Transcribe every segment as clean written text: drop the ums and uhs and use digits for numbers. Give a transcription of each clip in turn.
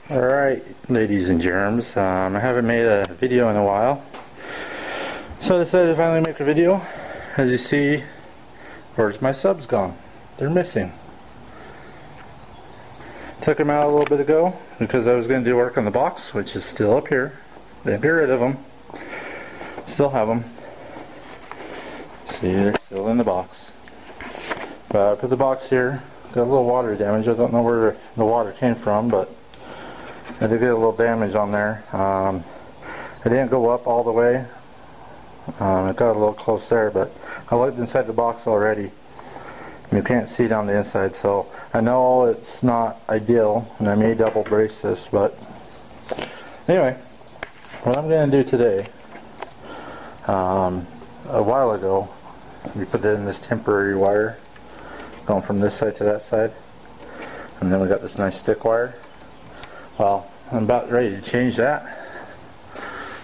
Alright, ladies and germs, I haven't made a video in a while, so I decided to finally make a video. As you see, where's my subs gone? They're missing. Took them out a little bit ago because I was going to do work on the box, which is still up here. Didn't get rid of them. Still have them. See, they're still in the box. But I put the box here. Got a little water damage. I don't know where the water came from, but I did get a little damage on there. It didn't go up all the way. It got a little close there, but I looked inside the box already. You can't see down the inside, so I know it's not ideal, and I may double brace this, but anyway, what I'm going to do today, a while ago, we put it in this temporary wire, going from this side to that side, and then we got this nice thick wire. Well, I'm about ready to change that.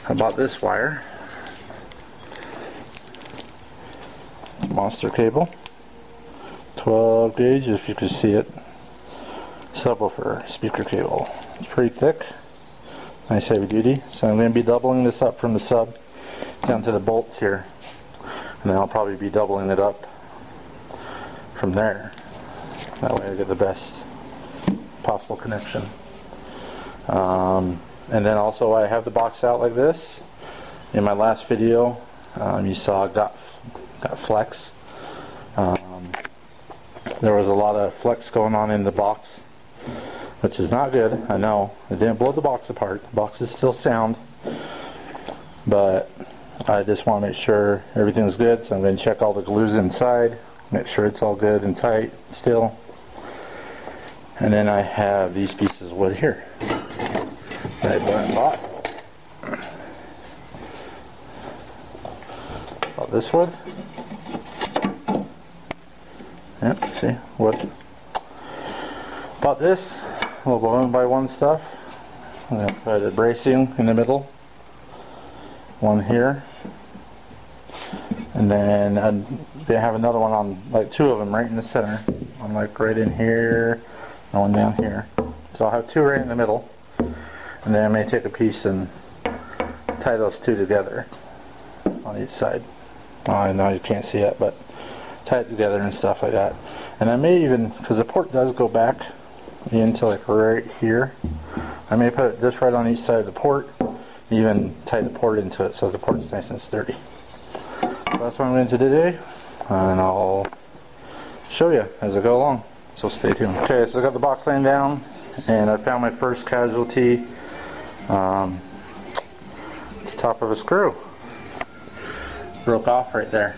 I bought this wire, monster cable, 12 gauge if you can see it, subwoofer speaker cable. It's pretty thick, nice heavy duty, so I'm going to be doubling this up from the sub down to the bolts here, and then I'll probably be doubling it up from there. That way I get the best possible connection. And then also I have the box out like this. In my last video you saw I got flex. There was a lot of flex going on in the box, which is not good. I know it didn't blow the box apart. The box is still sound, but I just want to make sure everything's good, so I'm going to check all the glues inside, make sure it's all good and tight still. And then I have these pieces of wood here that I bought. This wood. Yep, see, wood. Bought this, little 1x1 stuff. I'm going to put the bracing in the middle. One here. And then I'm going to have another one on, like two of them right in the center. One like right in here, and one down here. So I'll have two right in the middle. And then I may take a piece and tie those two together on each side. Oh, I know you can't see it, but tie it together and stuff like that. And I may even, because the port does go back into like right here, I may put it just right on each side of the port, even tie the port into it so the port's nice and sturdy. So that's what I'm going to do today, and I'll show you as I go along, so stay tuned. Okay, so I got the box laying down, and I found my first casualty. It's the top of a screw. Broke off right there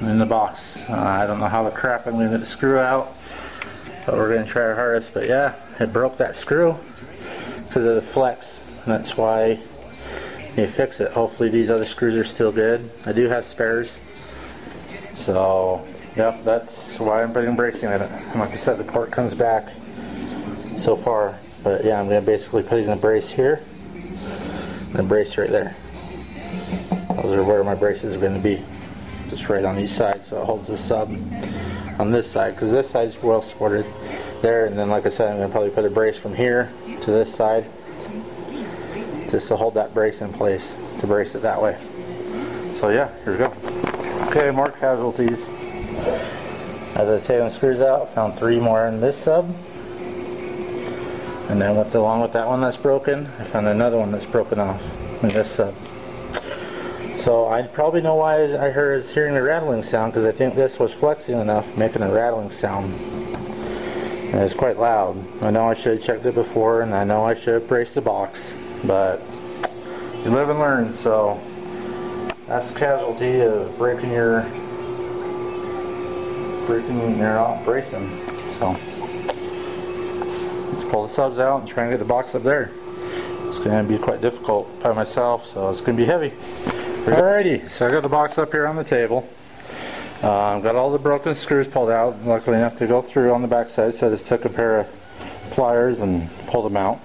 in the box. I don't know how the crap I'm going to get the screw out, but we're going to try our hardest. But yeah, it broke that screw because of the flex. That's why you fix it. Hopefully these other screws are still good. I do have spares. So yep, that's why I'm putting bracing in it. And like I said, the port comes back so far. But yeah, I'm going to basically put in a brace here and a brace right there. Those are where my braces are going to be, just right on each side, so it holds the sub on this side, because this side's well supported there. And then like I said, I'm going to probably put a brace from here to this side just to hold that brace in place, to brace it that way. So yeah, here we go. Okay, more casualties. As I take the screws out, found 3 more in this sub, and then along with that one that's broken, I found another one that's broken off in this sub. So I probably know why I was hearing a rattling sound, because I think this was flexing enough, making a rattling sound. And it's quite loud. I know I should have checked it before, and I know I should have braced the box, but you live and learn. So that's the casualty of breaking your bracing. So let's pull the subs out and try and get the box up there. It's going to be quite difficult by myself, so it's going to be heavy. Alrighty, so I got the box up here on the table. I've got all the broken screws pulled out, luckily enough to go through on the back side, so I just took a pair of pliers and pulled them out.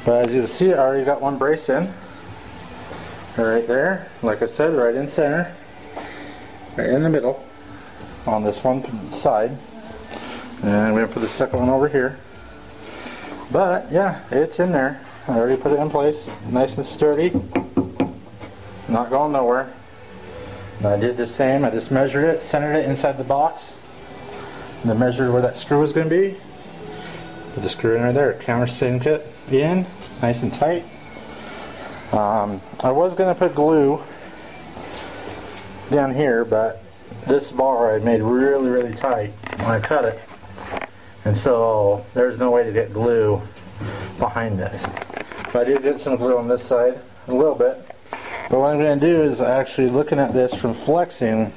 But as you can see, I already got one brace in. Right there, like I said, right in center, right in the middle, on this one side. And I'm going to put the second one over here. But yeah, it's in there. I already put it in place, nice and sturdy, not going nowhere. And I did the same. I just measured it, centered it inside the box, and then measured where that screw was going to be. Put the screw in right there, countersink it in, nice and tight. I was going to put glue down here, but this bar I made really tight when I cut it, and so there's no way to get glue behind this. But I did get some glue on this side, a little bit. But what I'm going to do is actually looking at this from flexing,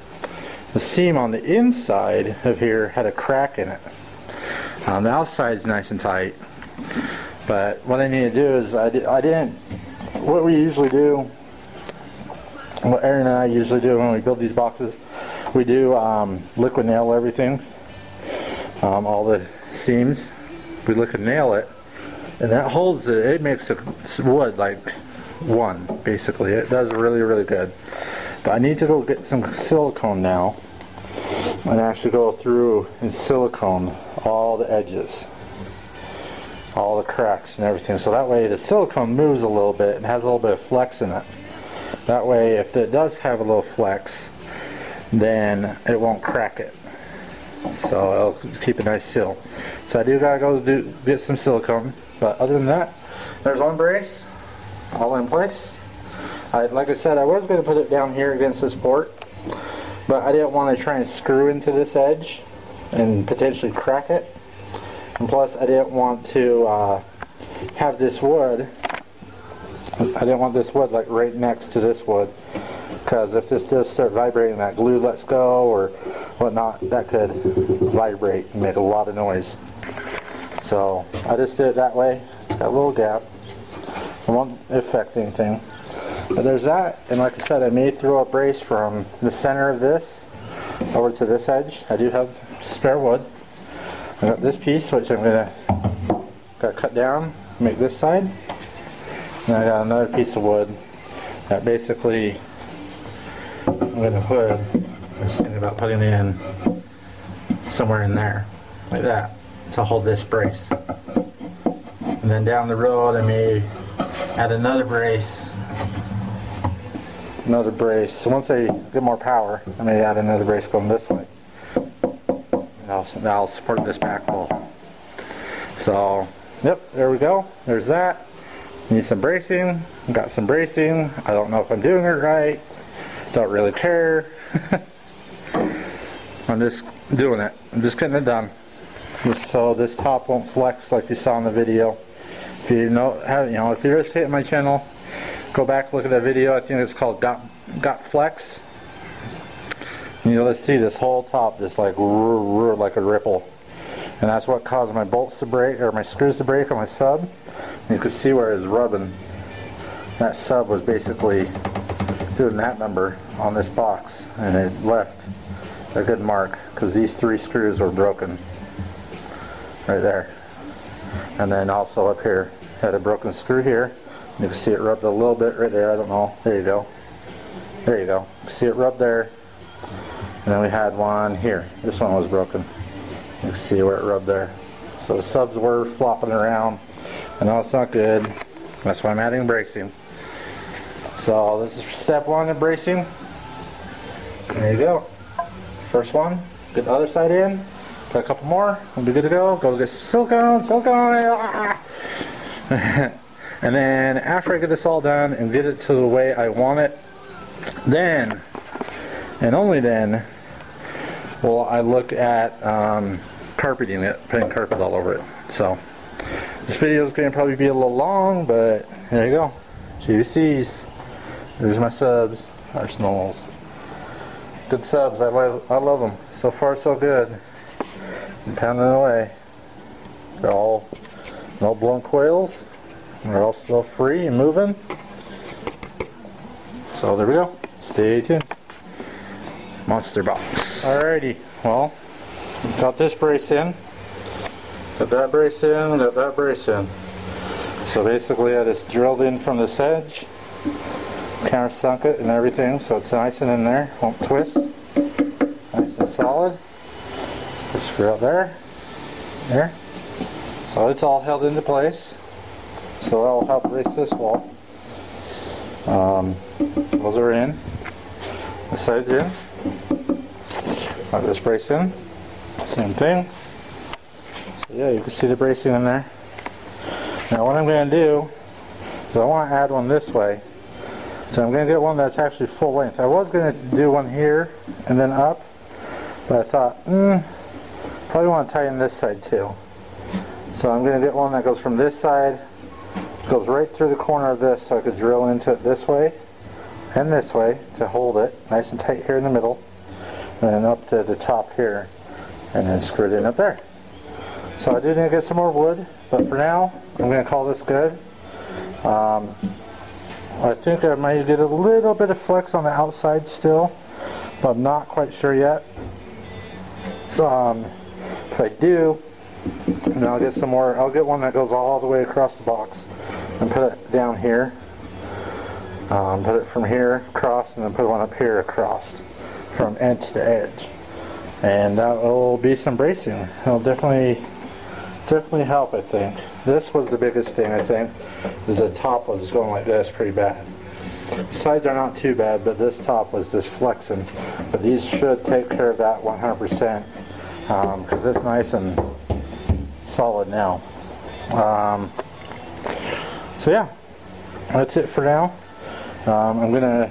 the seam on the inside of here had a crack in it. The outside's nice and tight, but what I need to do is what we usually do, what Aaron and I usually do when we build these boxes, we do liquid nail everything, all the seams. We liquid nail it, and that holds it. It makes the wood like one, basically. It does really good. But I need to go get some silicone now and actually go through and silicone all the edges, all the cracks and everything, so that way the silicone moves a little bit and has a little bit of flex in it. That way if it does have a little flex, then it won't crack it, so it'll keep a nice seal. So I do gotta go get some silicone, but other than that, there's one brace all in place. Like I said, I was going to put it down here against this port, but I didn't want to try and screw into this edge and potentially crack it. And plus I didn't want to have this wood, I didn't want this wood like right next to this wood, because if this does start vibrating, that glue lets go or whatnot, that could vibrate and make a lot of noise. So I just did it that way, got a little gap. It won't affect anything. But there's that, and like I said, I may throw a brace from the center of this over to this edge. I do have spare wood. I got this piece, which I'm gonna cut down, make this side. And I got another piece of wood that basically I'm gonna put, I'm just thinking about putting it in somewhere in there, like that, to hold this brace. And then down the road I may add another brace. So once I get more power, I may add another brace going this way. And that'll support this back wall. So, yep, there we go. There's that. Need some bracing. Got some bracing. I don't know if I'm doing it right. Don't really care. I'm just doing it. I'm just getting it done. Just so this top won't flex like you saw in the video. If you know, if you're just hitting my channel, go back, look at that video. I think it's called Got Flex. And you'll see this whole top just like like a ripple, and that's what caused my bolts to break, or my screws to break on my sub. And you can see where it's rubbing. That sub was basically doing that number on this box, and it left a good mark because these 3 screws were broken right there. And then also up here had a broken screw here. You can see it rubbed a little bit right there. I don't know. There you go. There you go. See it rubbed there. And then we had one here. This one was broken. You can see where it rubbed there. So the subs were flopping around. I know it's not good. That's why I'm adding bracing. So this is step 1 of bracing. There you go. First one. Get the other side in. Put a couple more. We'll be good to go. Go get silicone. And then after I get this all done and get it to the way I want it, then, and only then, will I look at carpeting it, putting carpet all over it. So this video is going to probably be a little long, but there you go. JVC's. There's my subs. Arsenals. Good subs. I love them. So far so good. I'm pounding away. They're all no blown coils. They're all still free and moving. So there we go. Stay tuned. Monster box. Alrighty. Well, got this brace in. Got that brace in. Got that brace in. So basically I just drilled in from this edge. Countersunk it and everything, so it's nice and in there. Won't twist. Nice and solid. Just screw out there. There. So it's all held into place. So that'll help brace this wall. Those are in. The side's in. Got this brace in. Same thing. So yeah, you can see the bracing in there. Now what I'm going to do is I want to add one this way. So I'm going to get one that's actually full length. I was going to do one here and then up, but I thought, probably want to tighten this side too. So I'm going to get one that goes from this side, goes right through the corner of this, so I could drill into it this way and this way to hold it nice and tight here in the middle, and then up to the top here, and then screw it in up there. So I do need to get some more wood, but for now I'm going to call this good. I think I might get a little bit of flex on the outside still, but I'm not quite sure yet. If I do, then I'll get some more. I'll get one that goes all the way across the box and put it down here. Put it from here across, and then put one up here across from edge to edge, and that will be some bracing. It'll definitely help. I think this was the biggest thing. I think is the top was going like this pretty bad. The sides are not too bad, but this top was just flexing. But these should take care of that 100%, because it's nice and solid now. So yeah, that's it for now. I'm gonna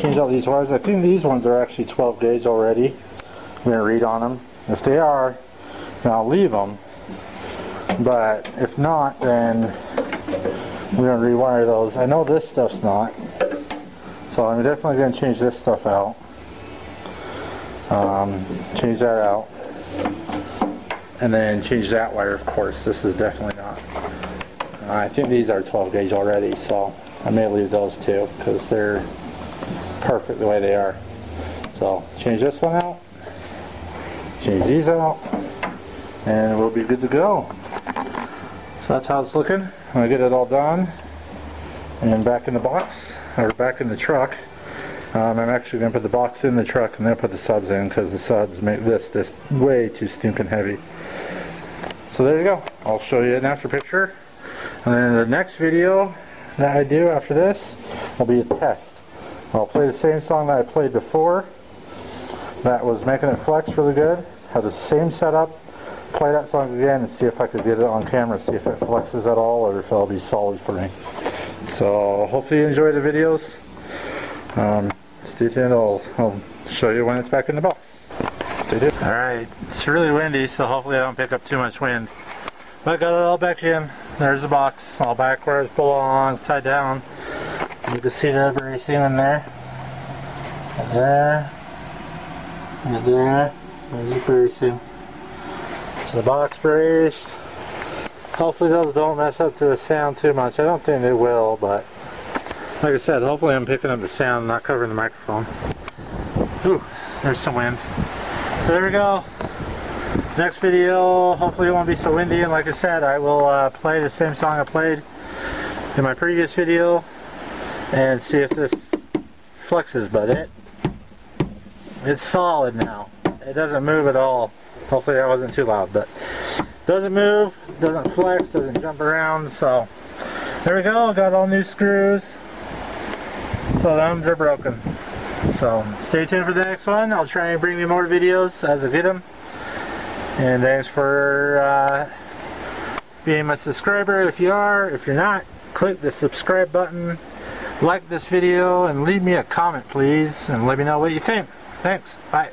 change out these wires. I think these ones are actually 12 gauge already. I'm gonna read on them. If they are, then I'll leave them. But if not, then we're gonna rewire those. I know this stuff's not, so I'm definitely gonna change this stuff out. Change that out, and then change that wire. Of course, this is definitely not. I think these are 12 gauge already, so I may leave those too because they're perfect the way they are. So change this one out, change these out, and we'll be good to go. So that's how it's looking. I'm going to get it all done and back in the box, or back in the truck. I'm actually going to put the box in the truck and then put the subs in, because the subs make this just way too stinking heavy. So there you go. I'll show you an after picture. And then the next video that I do after this will be a test. I'll play the same song that I played before that was making it flex really good. Have the same setup. Play that song again and see if I could get it on camera, see if it flexes at all or if it'll be solid for me. So hopefully you enjoy the videos. Stay tuned, I'll show you when it's back in the box. Stay tuned. Alright, it's really windy, so hopefully I don't pick up too much wind. But I got it all back in. There's the box, all back where it belongs, tied down. You can see the bracing in there. And there. And there. There's the bracing. So the box braced. Hopefully those don't mess up to the sound too much. I don't think they will, but like I said, hopefully I'm picking up the sound, not covering the microphone. Ooh, there's some wind. So there we go. Next video, hopefully it won't be so windy, and like I said, I will play the same song I played in my previous video and see if this flexes, but it's solid now. It doesn't move at all. Hopefully that wasn't too loud, but doesn't move, doesn't flex, doesn't jump around. So there we go, got all new screws. So thumbs are broken. So stay tuned for the next one. I'll try and bring you more videos as I get them. And thanks for being my subscriber if you are. If you're not, click the subscribe button, like this video, and leave me a comment please, and let me know what you think. Thanks. Bye.